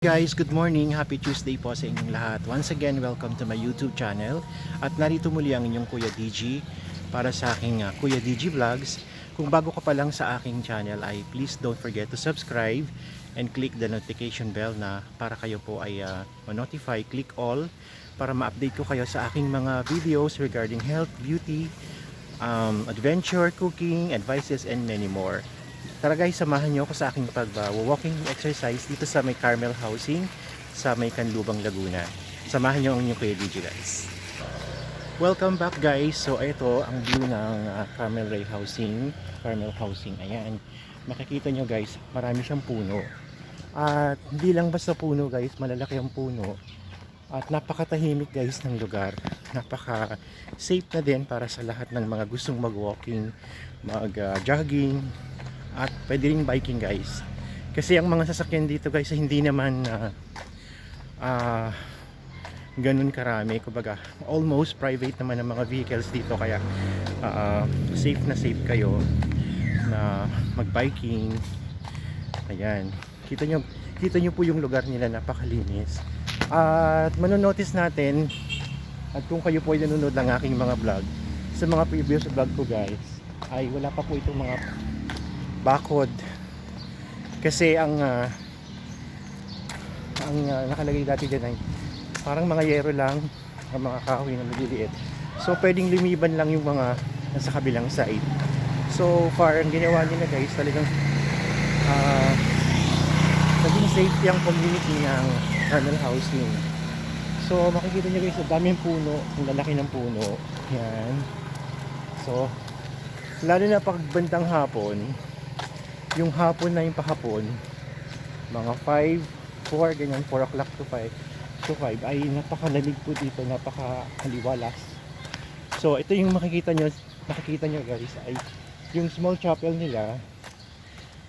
Guys, good morning. Happy Tuesday po sa inyong lahat. Once again, welcome to my YouTube channel. At narito muli ang inyong Kuya DG para sa aking Kuya DG Vlogs. Kung bago ka pa lang sa aking channel ay please don't forget to subscribe and click the notification bell na para kayo po ay ma-notify. Click all para ma-update ko kayo sa aking mga videos regarding health, beauty, adventure, cooking, advices, and many more. Tara guys, samahan nyo ako sa aking pag-walking exercise dito sa may Carmel Housing sa may Canlubang, Laguna. Samahan nyo ang inyong Kuya DJ guys. Welcome back guys. So ito ang view ng Carmel Ray Housing. Carmel Housing, ayan. Makikita nyo guys, marami siyang puno. At hindi lang basta puno guys, malalaki ang puno. At napakatahimik guys ng lugar. Napaka safe na din para sa lahat ng mga gustong mag-walking, mag-jogging, at pwede rin biking guys. Kasi ang mga sasakyan dito guys hindi naman ganun karami. Kumbaga almost private naman ang mga vehicles dito. Kaya safe na safe kayo na mag-biking. Ayan, kita nyo po yung lugar nila, napakalinis. At manonotice natin, at kung kayo po ay nanonood ng aking mga vlog, sa mga previous vlog ko guys, ay wala pa po itong mga bakod. Kasi ang nakalagay dati dyan ay parang mga yero lang, ang mga kahoy na maliliit. So pwedeng lumiban lang yung mga nasa kabilang side. So far ang ginawa nila guys, talagang naging safety ang community ng Carmel Housing. So makikita nyo guys, ang daming puno, ang lalaki ng puno. Yan. So lalo na pag bandang hapon, yung hapon na yung pahapon, mga 4 ganyan, 4 o'clock to 5 ay napakalamig po dito, napakaliwalas. So ito yung makikita nyo guys, ay yung small chapel nila.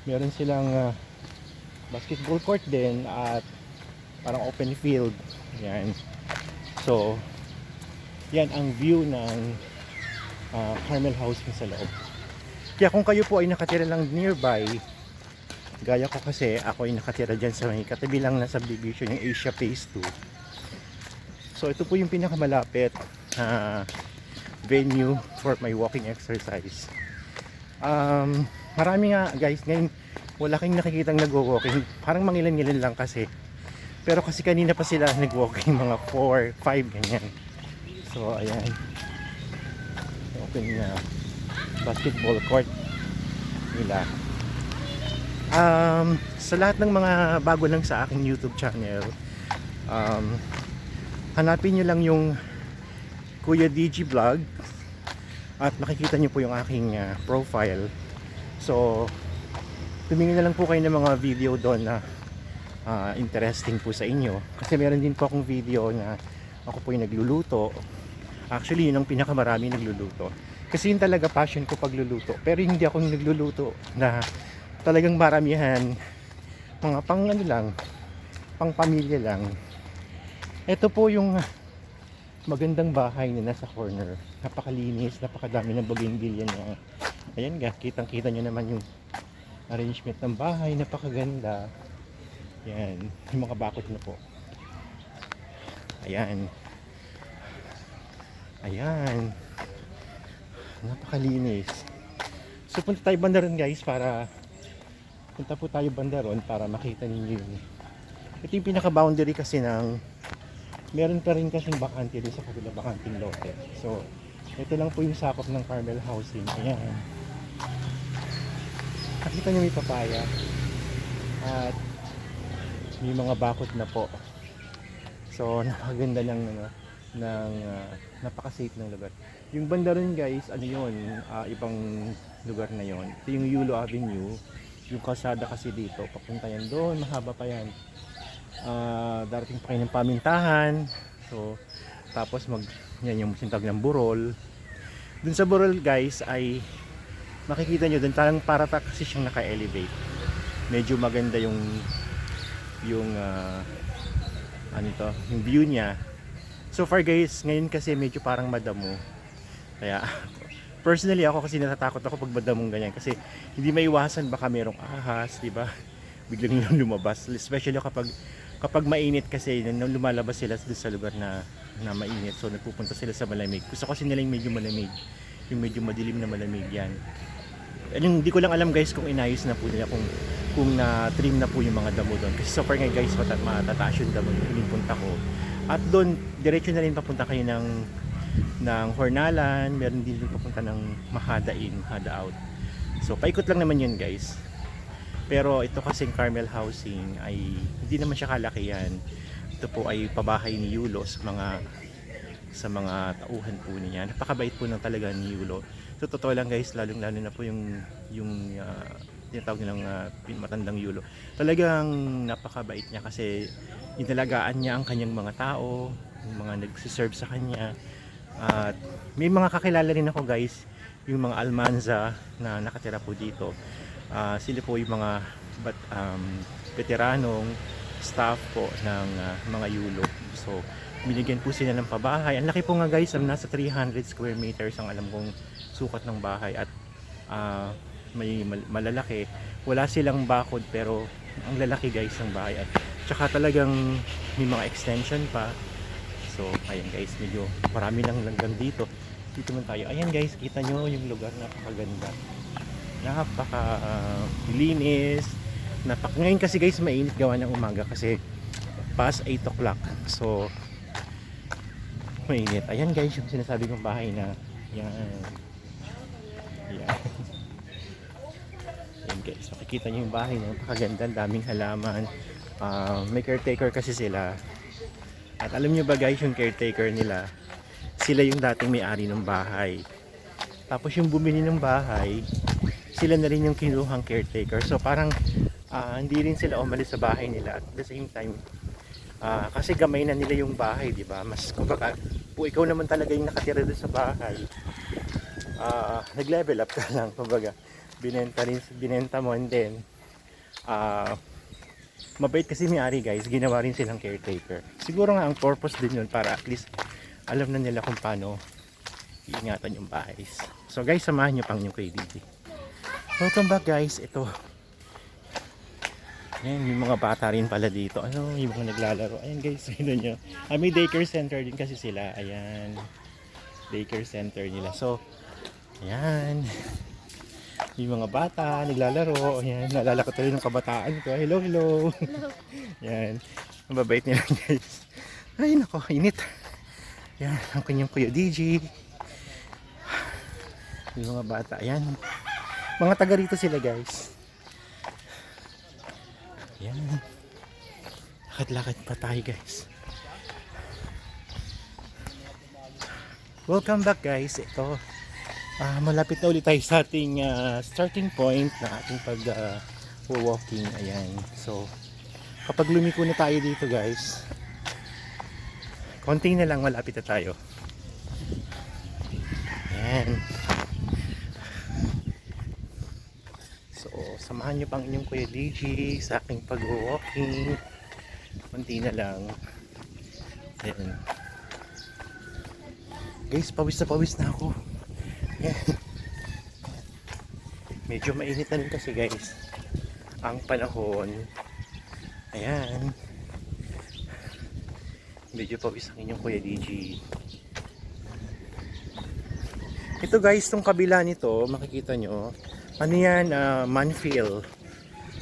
Meron silang basketball court din at parang open field. Yan. So yan ang view ng Carmel Housing sa loob. Kaya kung kayo po ay nakatira lang nearby, gaya ko kasi ako ay nakatira dyan sa may katabi lang na subdivision, yung Asia Phase 2. So ito po yung pinakamalapit venue for my walking exercise. Marami nga guys, ngayon wala kayong nakikitang nag-walking, parang mangilan-ngilan lang kasi. Pero kasi kanina pa sila nag-walking, mga 4, 5 ganyan. So ayan, open na basketball court nila. Sa lahat ng mga bago lang sa aking YouTube channel, hanapin nyo lang yung Kuya DG Vlog at makikita nyo po yung aking profile. So tumingin na lang po kayo ng mga video doon na interesting po sa inyo. Kasi meron din po akong video na ako po yung nagluluto. Actually yun ang pinakamarami nagluluto. Kasi yun talaga passion ko pagluluto. Pero hindi ako nagluluto na talagang maramihan. Mga pang ano lang, pang pamilya lang. Ito po yung magandang bahay na nasa corner. Napakalinis, napakadami ng bougainvillea niya. Ayan nga, kitang-kita nyo naman yung arrangement ng bahay. Napakaganda. Yan, yung mga bakod na po. Ayan. Ayan. Napakalinis. So punta tayo bandaron guys, para punta po tayo bandaron para makita ninyo yun. Ito yung pinaka boundary kasi ng meron pa rin kasing bakante doon sa kabila, bakanting lote. So ito lang po yung sakop ng Carmel Housing. Ayan, nakita nyo may papaya at may mga bakod na po. So napakaganda ng napaka-safe ng lugar. Yung banda rin guys, ano yun, ibang lugar na yon. Ito yung Yulo Avenue. Yung kalsada kasi dito, papunta yan doon, mahaba pa yan. Darating pa kayo ng Pamintahan. So tapos yan yung sintag ng Burol. Dun sa Burol guys ay makikita nyo dun, para kasi siyang naka-elevate. Medyo maganda yung yung view niya. So far guys, ngayon kasi medyo parang madamo. Kaya personally ako kasi natatakot ako pag madamong ganyan kasi hindi maiwasan baka merong ahas, di ba? Biglang lumabas, especially kapag kapag mainit kasi lumalabas sila sa lugar na mainit, so nagpupunta sila sa malamig. Gusto kasi nila yung medyo malamig, yung medyo madilim na malamig yan. Hindi ko lang alam guys kung inayos na po nila, kung na-trim na po yung mga damo doon. Kasi so far nga guys, matataas yung damo yung pinipunta ko. At doon, diretso na rin papunta kayo ng Hornalan, meron din papunta ng Mahada In, Mahada Out. So paikot lang naman yun guys. Pero ito kasing Carmel Housing ay hindi naman siya kalakihan. Ito po ay pabahay ni Yulo sa mga tauhan po niya. Napakabait po ng talaga ni Yulo. So totoo lang guys, lalo na po yung tinatawag nilang matandang Yulo. Talagang napakabait niya kasi inalagaan niya ang kanyang mga tao, yung mga nagsiserve sa kanya. At may mga kakilala rin ako guys, yung mga Almanza na nakatira po dito. Sila po yung mga veteranong staff po ng mga Yulo. So binigyan po sila ng pabahay. Ang laki po nga guys, nasa 300 square meters ang alam kong sukat ng bahay. At may malalaki, wala silang bakod pero ang lalaki guys ng bahay. At tsaka talagang may mga extension pa. So ayan guys, medyo marami lang langgam dito. Dito man tayo. Ayan guys, kita nyo yung lugar, napakaganda, linis. Ngayon kasi guys mainit gawa ng umaga kasi past 8 o'clock, so mainit. Ayan guys yung sinasabi kong bahay na yan. Ayan guys, makikita nyo yung bahay na napakaganda, daming halaman. May caretaker kasi sila. At alam nyo ba guys, yung caretaker nila, sila yung dating may-ari ng bahay. Tapos yung bumili ng bahay, sila na rin yung kinuhang caretaker. So parang hindi rin sila umalis sa bahay nila. At the same time, kasi gamay na nila yung bahay, di ba? Mas kumbaga, kung ikaw naman talaga yung nakatira doon sa bahay, nag-level up ka lang. Kumbaga, binenta mo, and then mabait kasi may-ari guys, ginawa rin silang caretaker. Siguro nga ang purpose din yun para at least alam na nila kung paano iingatan yung bahay. So guys, samahan nyo pang yung kay DJ. Welcome back guys. Ito, ayan, yung mga bata rin pala dito. Ano, yung mga naglalaro. Ayan guys, yun nyo. May daycare center din kasi sila. Ayan, daycare center nila. So ayan, yung mga bata naglalaro. Ayan, naalala ko tuloy ng kabataan ko. Hello. Ayan, mababait nila guys. Ay nako, init. Ayan, ang kanyang kuya DJ. Yung mga bata, ayan, mga taga rito sila guys. Ayan, lakad-lakad pa tayo guys. Welcome back guys. Ito, malapit na ulit tayo sa ating starting point na ating walking. Ayan, so kapag lumiko na tayo dito guys, konti na lang, malapit na tayo. Ayan. So, samahan nyo pang inyong kuya DJ sa aking pag-walking. Konti na lang. Ayan. Guys, pawis na ako. Ayan. Medyo mainit na rin kasi guys ang panahon. Ayan. Medyo pawis ang inyong kuya DJ. Ito guys, tong kabila nito, makikita nyo, ano yan, Manfield.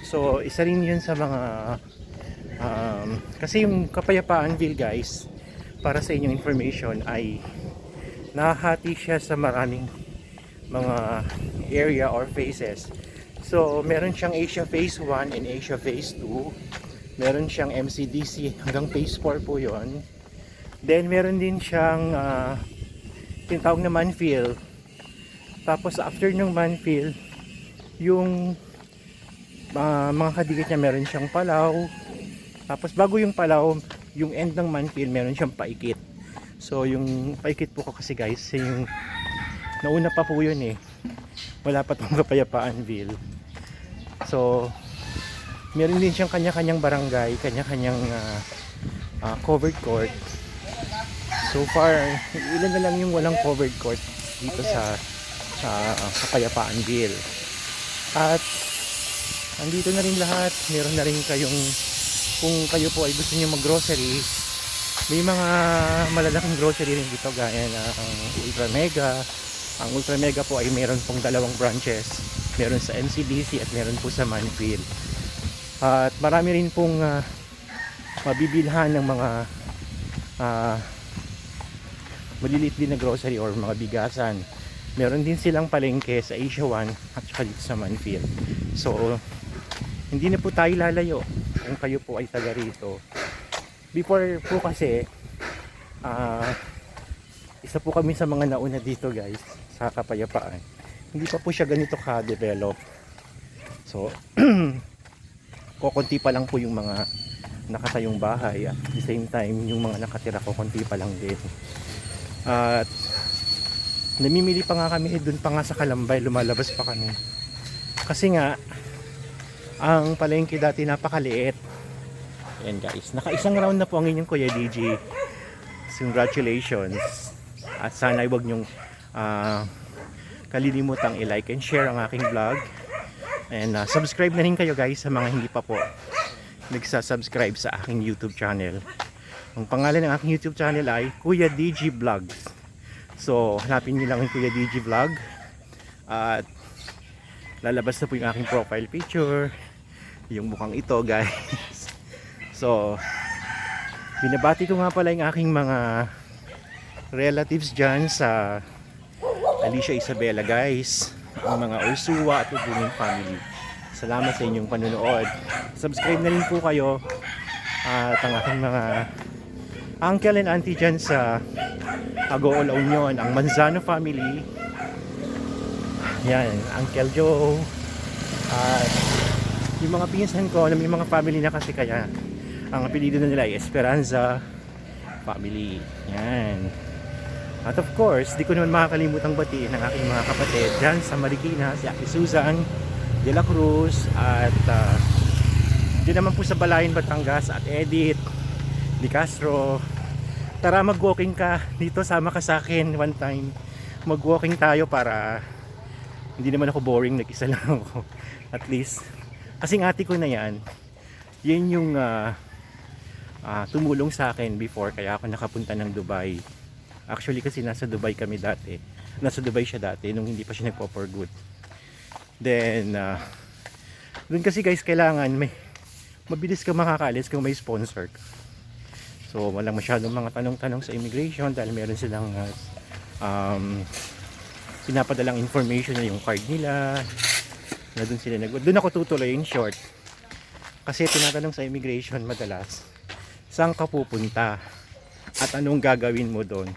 So isa rin yun sa mga kasi yung Kapayapaanville guys, para sa inyong information, ay nahati siya sa maraming mga area or phases. So meron siyang Asia Phase 1 and Asia Phase 2. Meron siyang MCDC hanggang Phase 4 po yon. Then meron din siyang tinatawag na Manfield. Tapos after ng Manfield, yung mga kadikit niya, meron siyang Palau. Tapos bago yung Palau, yung end ng Manfield, meron siyang Paikit. So yung Paikit po ko kasi guys, yung nauna pa po yun eh. Wala pa tong Kapayapaanville. So meron din siyang kanya-kanyang barangay, kanya-kanyang covered court. So far, ilan na lang yung walang covered court dito sa Kapayapaanville. At andito na rin lahat. Meron na rin kayong kung kayo po ay gusto niyo mag-grocery, may mga malalaking grocery rin dito gaya ng Ultra Mega. Ang Ultra Mega po ay meron pong dalawang branches. Meron sa NCBC at meron po sa Manfield. At marami rin pong mabibilhan ng mga maliliit din na grocery or mga bigasan. Meron din silang palengke sa Asia 1 at saka dito sa Manfield. So, hindi na po tayo lalayo kung kayo po ay taga rito. Before po kasi, isa po kami sa mga nauna dito guys, sa Kapayapaan. Hindi pa po siya ganito ka-develop. So, kukunti pa lang po yung mga nakatayong bahay. At the same time, yung mga nakatira kukunti pa lang din. At namimili pa nga kami dun pa nga sa Kalambay, lumalabas pa kami. Kasi nga, ang palengke dati napakaliit. Ayan guys, naka-isang round na po ang inyong Kuya DJ. Congratulations. At sana ay huwag nyong kalilimutang i-like and share ang aking vlog. And subscribe na rin kayo guys sa mga hindi pa po nagsasubscribe sa aking YouTube channel. Ang pangalan ng aking YouTube channel ay Kuya DJ Vlogs. So hanapin nyo lang yung Kuya DJ Vlog. At lalabas na po yung aking profile picture, yung mukhang ito guys. So binabati ko nga pala yung aking mga relatives dyan sa Alicia Isabela guys, ang mga Ursua at Ubungin family. Salamat sa inyong panonood. Subscribe na rin po kayo. At ang aking mga uncle and auntie dyan sa Agoo, La Union, ang Manzano family. Yan, Uncle Joe. At yung mga pinsan ko na may mga family na kasi, kaya ang apelido na nila ay Esperanza family. Yan. At of course, di ko naman makakalimutang batiin ang aking mga kapatid dyan sa Marikina, si Ate Susan De La Cruz, at dyan naman po sa Balayan, Batangas, at Edith Di Castro. Tara, mag-walking ka dito, sama ka sa akin one time. Mag-walking tayo para hindi naman ako boring, nag-isa lang ako. At least, kasing ate ko na yan yung tumulong sa akin before, kaya ako nakapunta ng Dubai. Actually kasi nasa Dubai kami dati. Nasa Dubai siya dati nung hindi pa siya nagpo-for good. Then doon kasi guys, kailangan may mabilis ka makakaalis kung may sponsor ka. So walang masyadong mga tanong-tanong sa immigration dahil meron silang pinapadalang information na yung card nila na doon ako tutuloy in short. Kasi tinatanong sa immigration madalas, saan ka pupunta at anong gagawin mo doon.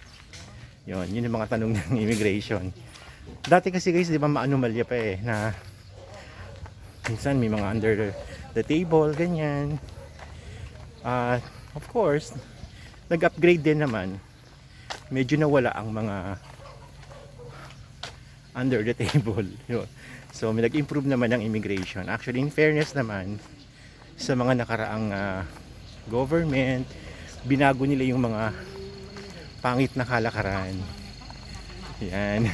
Yun yung mga tanong ng immigration. Dati kasi guys, di ba, maanomalya pa na minsan may mga under the table, ganyan. Of course, nag-upgrade din naman. Medyo nawala ang mga under the table. Yun. So, may nag-improve naman ang immigration. Actually, in fairness naman, sa mga nakaraang government, binago nila yung mga pangit na kalakaran. Yan.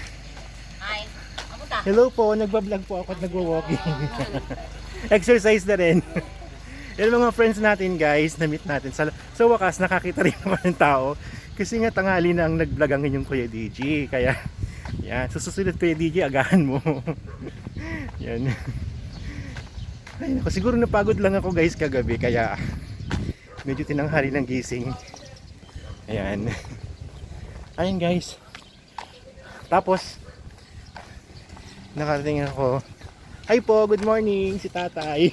Hi. Kamusta? Hello po, nagbablog po ako at nagwo-walking. Exercise na rin. Yan mga friends natin guys, na-meet natin. Sa wakas, nakakita rin naman ng tao. Kasi nga tanghali na ang nag-vlog ang inyong Kuya DJ. Kaya, yan, susunod Kuya DJ, agahan mo. Yan. Ay, naku, siguro napagod lang ako guys kagabi. Kaya, medyo tinanghali ng gising. Ayan. Ayan guys. Tapos, nakarating ako. Hi po, good morning, si tatay.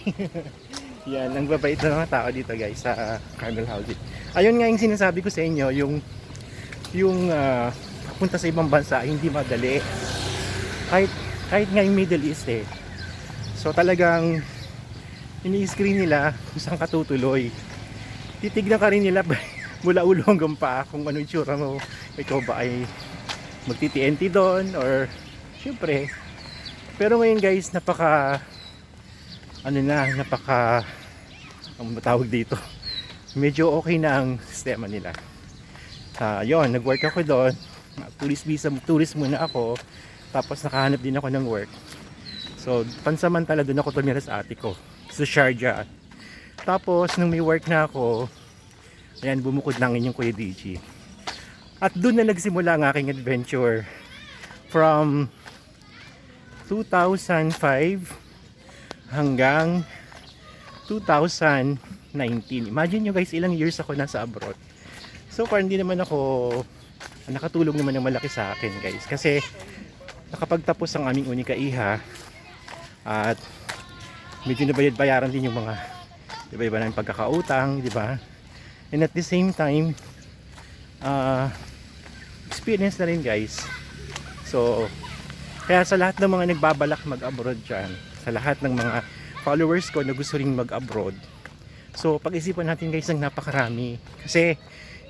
Yan, ang babait na mga tao dito guys sa Carmel Housing. Ayun nga yung sinasabi ko sa inyo, yung punta sa ibang bansa, hindi madali. Kahit nga yung Middle East So talagang ini-screen nila kung saan ka tutuloy. Titignan ka rin nila mula ulo hanggang paa kung ano yung tsura mo. Ikaw ba ay magti-TNT doon or syempre. Pero ngayon guys, napaka ang matawag dito, medyo okay na ang sistema nila. Yon, nag-work ako doon, tourist muna ako, tapos nakahanap din ako ng work. So pansamantala doon ako tumira sa ate ko sa Sharjah. Tapos, nung may work na ako, ayan, bumukod lang yung Kuya DJ. At doon na nagsimula ang aking adventure. From 2005 hanggang 2019. Imagine nyo guys, ilang years ako nasa abroad. So far, hindi naman ako nakatulong naman ng malaki sa akin guys. Kasi nakapagtapos ang aming unika-iha at medyo nabayad-bayaran din yung mga iba-iba na yung pagkakautang, di ba? And at the same time, experience na rin guys. So, kaya sa lahat ng mga nagbabalak mag-abroad dyan, sa lahat ng mga followers ko na gusto rin mag-abroad, so pag-isipan natin guys ng napakarami. Kasi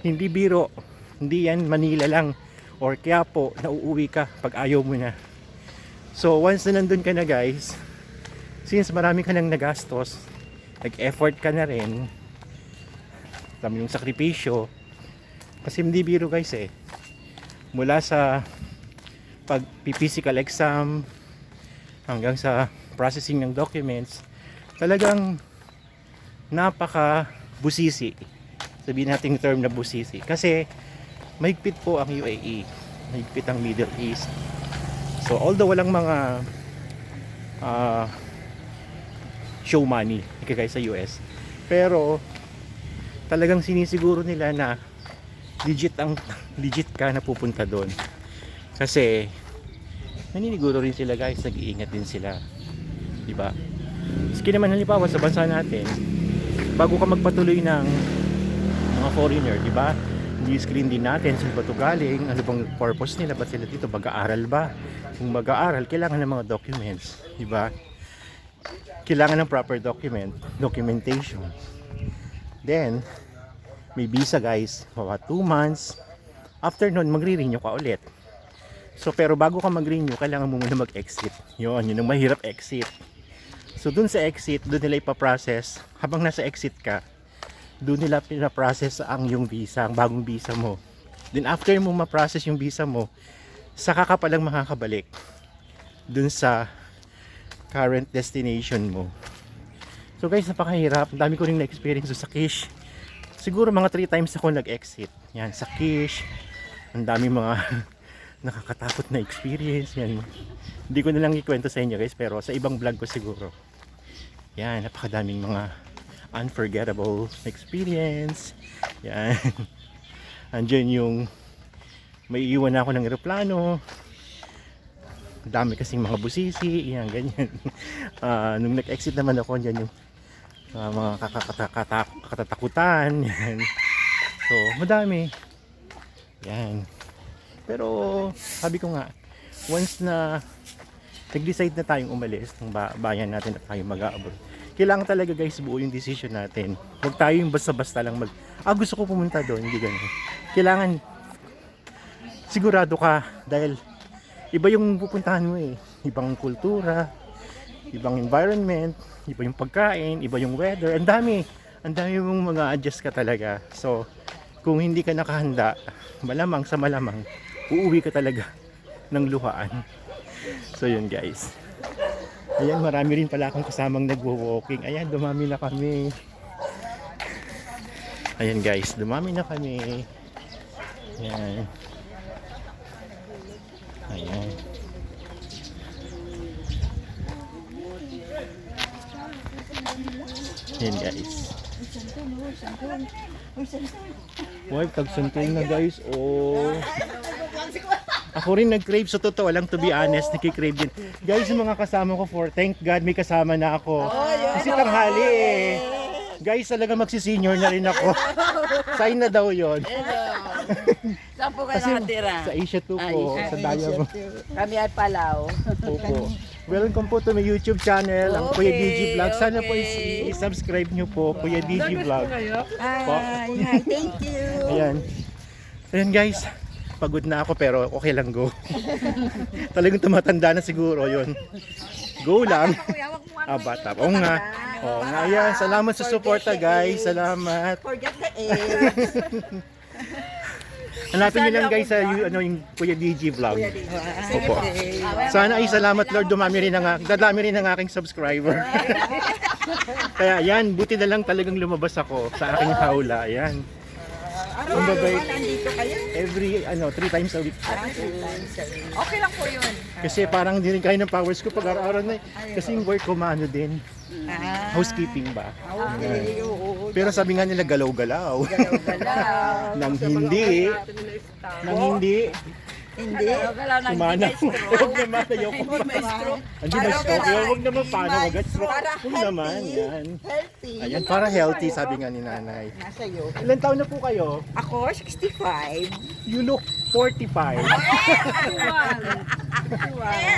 hindi biro, hindi yan Manila lang or Quiapo na uuwi ka pag ayaw mo na. So once na nandun ka na guys, since marami ka nang nagastos, nag-effort ka na rin, dami yung sakripisyo. Kasi hindi biro guys mula sa pag-physical exam hanggang sa processing ng documents, talagang napaka busisi. Sabihin natin yung term na busisi. Kasi mahigpit po ang UAE, mahigpit ang Middle East. So although walang mga show money ikagay sa US, pero talagang sinisiguro nila na legit ka na pupunta doon. Kasi naniniguro rin sila guys, nag-iingat din sila, di ba? Maski naman halimbawa sa bansa natin, bago ka magpatuloy ng mga foreigner, di ba? Ni-screen din natin saan ba ito galing, ano bang purpose nila, ba't sila dito, mag-aaral ba? Kung mag-aaral, kailangan ng mga documents, di ba? Kailangan ng proper documentation. Then may visa guys, mga 2 months. After nun, magre-renew ka ulit. So pero bago ka mag-renew, kailangan mo muna mag-exit. Yun ang mahirap, exit. So dun sa exit, dun nila ipaprocess. Habang nasa exit ka, dun nila pinaprocess ang yung visa, ang bagong visa mo. Then after mo ma-process yung visa mo, saka ka palang makakabalik dun sa current destination mo. So guys, napakahirap. Ang dami ko rin na-experience sa Kish. Siguro mga 3 times ako nag-exit. Yan, sa Kish. Ang dami mga nakakatakot na experience. Yan. Hindi ko na lang ikwento sa inyo guys, pero sa ibang vlog ko siguro. Yan, napakadaming mga unforgettable experience. Yan. Andiyan yung may iwan na ako ng eroplano. Dami kasing mga busisi. Yan, ganyan. Nung nag-exit naman ako, yan yung mga katatakutan. Yan. So, madami. Yan. Pero, sabi ko nga, once na nag-decide na tayong umalis ng bayan natin at tayong mag-abroad, kailangan talaga guys buo yung decision natin. Huwag tayo yung basta-basta lang gusto ko pumunta doon, hindi ganun. Kailangan sigurado ka dahil iba yung pupuntahan mo ibang kultura, ibang environment, iba yung pagkain, iba yung weather, ang dami mong mga adjust ka talaga. So kung hindi ka nakahanda, malamang sa malamang uuwi ka talaga ng luhaan. So yun guys, ayan, marami rin pala akong kasamang nagwo-walking. Ayan, dumami na kami. Ayan guys, dumami na kami. Ayan. Ayan. Ayan guys. Wow, tagsuntuin na guys. Oh. Ako rin nag-crave, so totoo lang, to be honest, nag-crave din. Guys, yung mga kasama ko, thank God may kasama na ako. Kasi tanghali Guys, talaga magsi-senior na rin ako. Sign na daw yon. Saan po kayo nakatira? Sa Asia 2 po, sa Diamond. Kami ay Palaw. Opo. Welcome po to my YouTube channel, ang Kuya DG Vlog. Sana po i-subscribe nyo po, Kuya DG Vlog. Hi, thank you. Ayan. Ayan guys, pagod na ako pero okay lang, go. Talagang tumatanda na siguro yon. Go lang. Bata. Oo nga. Oo nga. Ayan, salamat sa suporta guys. Salamat. Forget the eggs. Hanapin niyo lang guys sa yung Kuya DG vlog. Opo. Sana ay salamat Lord, dadami rin ang aking subscriber. Kaya yan, buti na lang talagang lumabas ako sa aking hawla. Yan. Kumbabay, Nandito kayo. every 3 times a week. Okay lang po yun. Kasi parang hindi rin kaya ng powers ko pag araw-araw na. Kasi yung work ko maano din. Housekeeping ba? Okay, oo. Pero sabi nga nila galaw-galaw. Galaw-galaw. Nang hindi. Hindi. Galaw ng Kumana. hindi Huwag naman. Ayoko pa. Hindi may stroke. Huwag naman paano. Huwag stroke. Huwag naman. Yan. Healthy. Ayan, para healthy sabi nga ni nanay. Nasa iyo. Ilan taon na po kayo? Ako, 65. You look 45.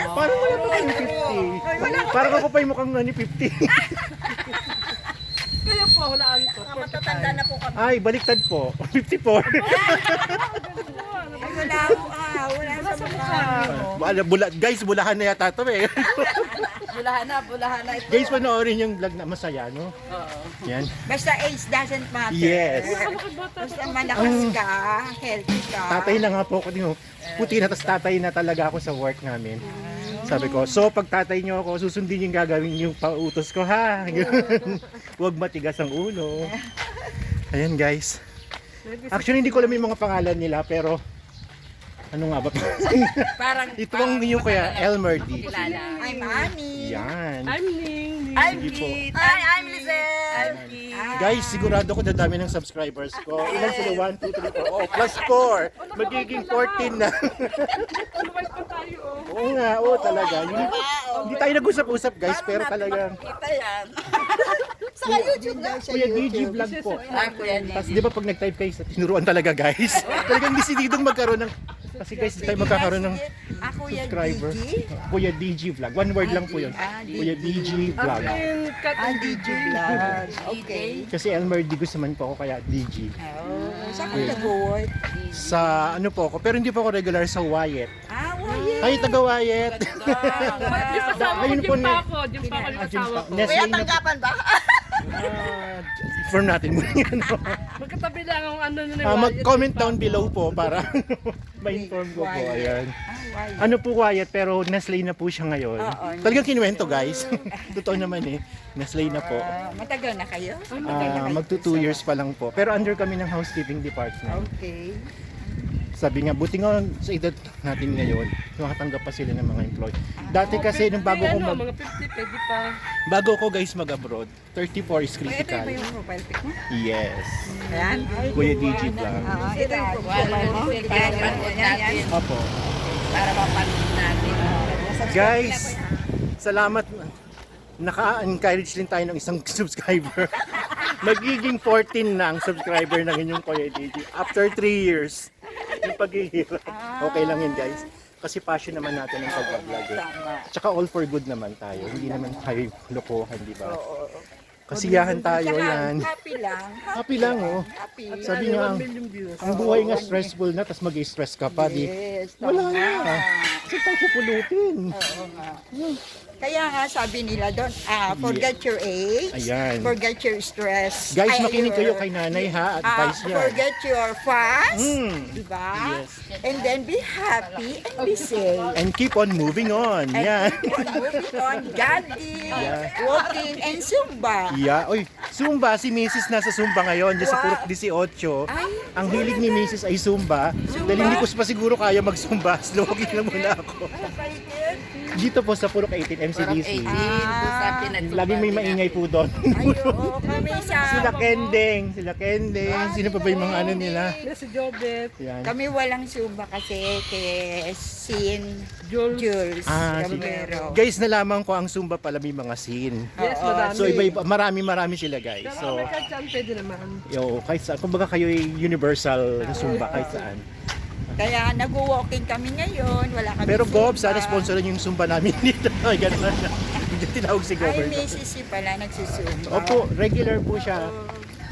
Parang wala pa kayong 50. Parang ako pa yung mukhang 50. Kaya po, hulaan ko. Matatanda na po kami. Ay, baliktad po. 54. Ay, wala sa mukha. Guys, bulahan na yata ito eh. Bulahan na ito. Guys, panoorin yung vlog na masaya, no? Yan. Basta age doesn't matter. Yes. Basta malakas ka, healthy ka. Tatay na nga po ako. Puti na, tas tatay na talaga ako sa work namin. Sabi ko, so pag tatay nyo ako, susundin yung gagawin yung pautos ko ha. Huwag matigas ang ulo. Ayan guys. Actually, hindi ko alam yung mga pangalan nila, pero ano nga ba? Parang Ito ang yung kuya, Elmer D. I'm Annie. Yan. I'm Ning. I'm Sige po. Kit. I'm Lizelle. I'm Kit. Guys, sigurado ko dadami ng subscribers ko. Ilan sila? 1, 2, 3, 4. Oh, plus 4. Magiging 14 na. Lumay pa tayo, oh. Oo nga, oo talaga. Hindi tayo nag-usap-usap guys, pero talagang Kita yan. Sa YouTube na. Kuya DG vlog po. Kuya Nick. Tapos di ba pag nag-type kayo, tinuruan talaga guys. Talagang desididong magkaroon ng, kasi guys, di tayo magkakaroon ng Kuya subscriber. DG. Kuya DG vlog. One word lang po yun. Kuya DG vlog. Yung cut and DG vlog. Okay. Kasi Elmer D gusto man po ako kaya DG. Oh, saan ka nag-work? Sa ano po ako, pero hindi po ako regular sa Wyatt. Why? Ay, taga Wyatt. Yung kasama ko, Ayun po gym na. pa ako. Gym pa ako yung kasama ko. Nestle na po. ba? Inform natin muna yan. Magkatabi lang ang ano na Mag-comment down below po para ma-inform ko po. Ayan. Ano po Wyatt, pero Nestle na po siya ngayon. Talagang kinuwento guys. Totoo naman eh. Nestle na po. Matagal na kayo? Magto 2 years pa lang po. Pero under kami ng housekeeping department. Okay. Sabi nga, buti nga sa edad natin ngayon, makatanggap pa sila ng mga employee. Dati kasi nung bago ko mga 50, pwede pa. bago ko guys mag-abroad, 34 is Ito critical. ba yung profile pic mo? Yes. Ayan. Kuya DG vlog. Ito yung profile mo? Yan. Opo. Para mapanood natin. Guys, salamat. Naka-encourage din tayo ng isang subscriber. Magiging 14 na ang subscriber ng inyong Kuya DG. After 3 years, yung paghihirap. Okay lang yun guys. Kasi passion naman natin ang pag-vlog. Tsaka all for good naman tayo. Hindi naman tayo lokohan, di ba? Kasiyahan tayo yan. Happy lang. Happy lang oh. Happy. Sabi nga, ang buhay nga stressful na, tapos mag-stress ka pa. Di, Yes. wala na. Saan tayo pupulutin? Oo nga. Kaya nga sabi nila doon, forget your age, Ayan. forget your stress. Guys, Ay, makinig kayo your- kay nanay ha. Advice yan. Forget your fast, diba? Yes. And then be happy and be safe. And keep on moving on. Yan. And moving on, jogging, walking, and Zumba. Yeah. Oy, Zumba. Si Mrs. nasa Zumba ngayon. Diyan sa Purok 18. Ang hilig ni Mrs. ay Zumba. Dahil hindi ko pa siguro kaya mag-Zumba. Slowing na muna ako. Dito po sa Purok 18 MCDC. Laging may maingay po doon. Ay, oo, kami sa... Sila Kending. Sino pa ba yung mga ano nila? Si Jobet, Yan. Kami walang Zumba kasi kay Sin Jules. Jules Si- Romero. guys, nalaman ko ang Zumba pala may mga scene. Yes, madami. So iba-iba, marami sila guys. Pero So, may kachan, pwede naman. kahit saan. Kumbaga kayo ay universal na Zumba kahit saan. Kaya nag-walking kami ngayon, wala kami Pero Gob, Zumba. sana sponsoran yung Zumba namin dito. Ay, ganun na siya. Hindi tinawag si Ay, Gobert. Mrs. C pala nagsusumba. Opo, regular po siya.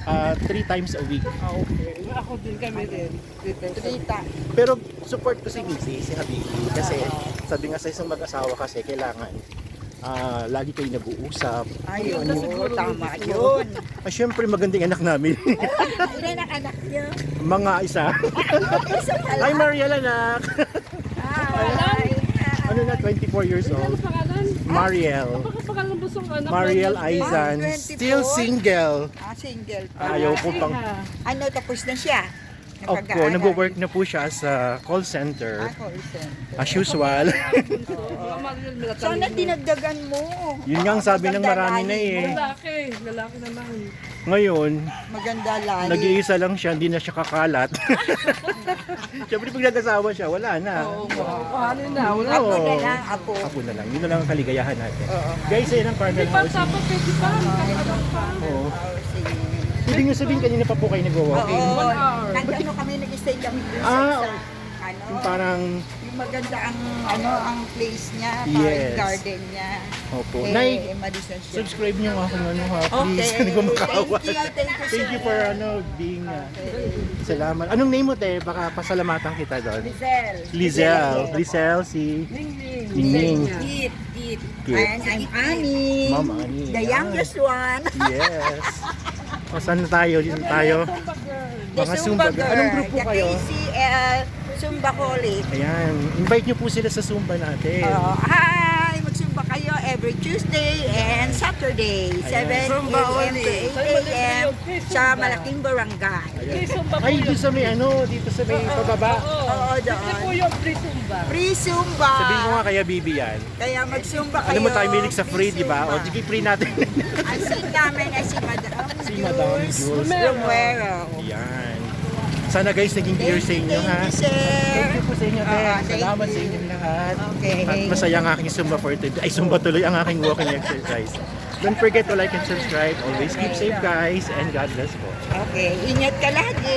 3 times a week. Okay. Ako din, kami din. Trita. Pero support ko si Missy, si Habibi. Kasi sabi nga sa isang mag-asawa kasi kailangan lagi kayo nag-uusap. Ayun, oo, tama yun. Syempre magandang anak namin. Ilan ang anak niyo? Mga isa. Isa pala. Hi Mariel anak! Hi. Ano na, 24 years Ano old. pangalan? Mariel. Baka pangalan ng busong anak. Mariel mo. Aizan. 24? Still single. Single pa. Ayaw po pang... Ano, tapos na siya? Opo, Napag-aaral? nag-work na po siya sa call center. Call center. As usual. Mga Mariel, mga Sana talino. dinagdagan mo. Yun nga ang sabi ng Maganda marami na lahi eh. mo. Lalaki. Lalaki naman. Ngayon, Maganda lahi. nag-iisa lang siya, hindi na siya kakalat. Siyempre pag nag-asawa siya, wala na. Oo, kuhanin na. Wala. Oo. Apo na lang, apo. Apo na lang. Yun na lang ang kaligayahan natin. Oo. Guys, ayun ang Carmel Di ba House. dapat pwede pa? Ano pa? Oo. Housing. Ibig nyo sabihin, kanina pa po kayo nag-walking. Oo. 1 hour. Nandito kami, nag-stay kami dun Ah, sa ano, Yung parang, yung maganda ang ano ang place niya, parang Yes. garden niya. opo. Nay, Madison siya. subscribe nyo ako ano ha, please. Okay. Hindi ko makawan. Thank you, Thank you for being, salamat. Anong name mo te? Baka pasalamatan kita doon. Lizelle. Lizelle, si Ning-ning. Ning. Eat. Cute. And I'm Annie. Ma'am Annie. The Yan. youngest one. Yes. O, saan na tayo? Dito tayo. The Mga Zumba girl. Anong grupo the kayo? KCL Zumba Colic. Ayan. Invite nyo po sila sa Zumba natin. Hi! Magsumba kayo every Tuesday and Saturday. 7 Zumba a.m. to ulit. 8 a.m. sa Malaking Barangay. Ay, dito sa may ano, dito sa may pababa. Oo, Ito po doon. yung free Zumba. Free Zumba. Sabihin ko nga kaya Bibi yan. Kaya magsumba kayo. Alam mo tayo milig sa free, di ba? O, sige, free natin. Ang sin namin ay si Madam Si Madam Jules. Romero. Yan. Sana guys, naging clear sa inyo ha. Thank you, sir. Thank you po sa inyo, te. Thank Salamat sa you. inyong lahat. Okay. At masaya ang aking Zumba for today. Ay, Zumba tuloy ang aking walking exercise. Don't forget to like and subscribe. Always keep safe, guys. And God bless po. Okay, ingat ka lagi.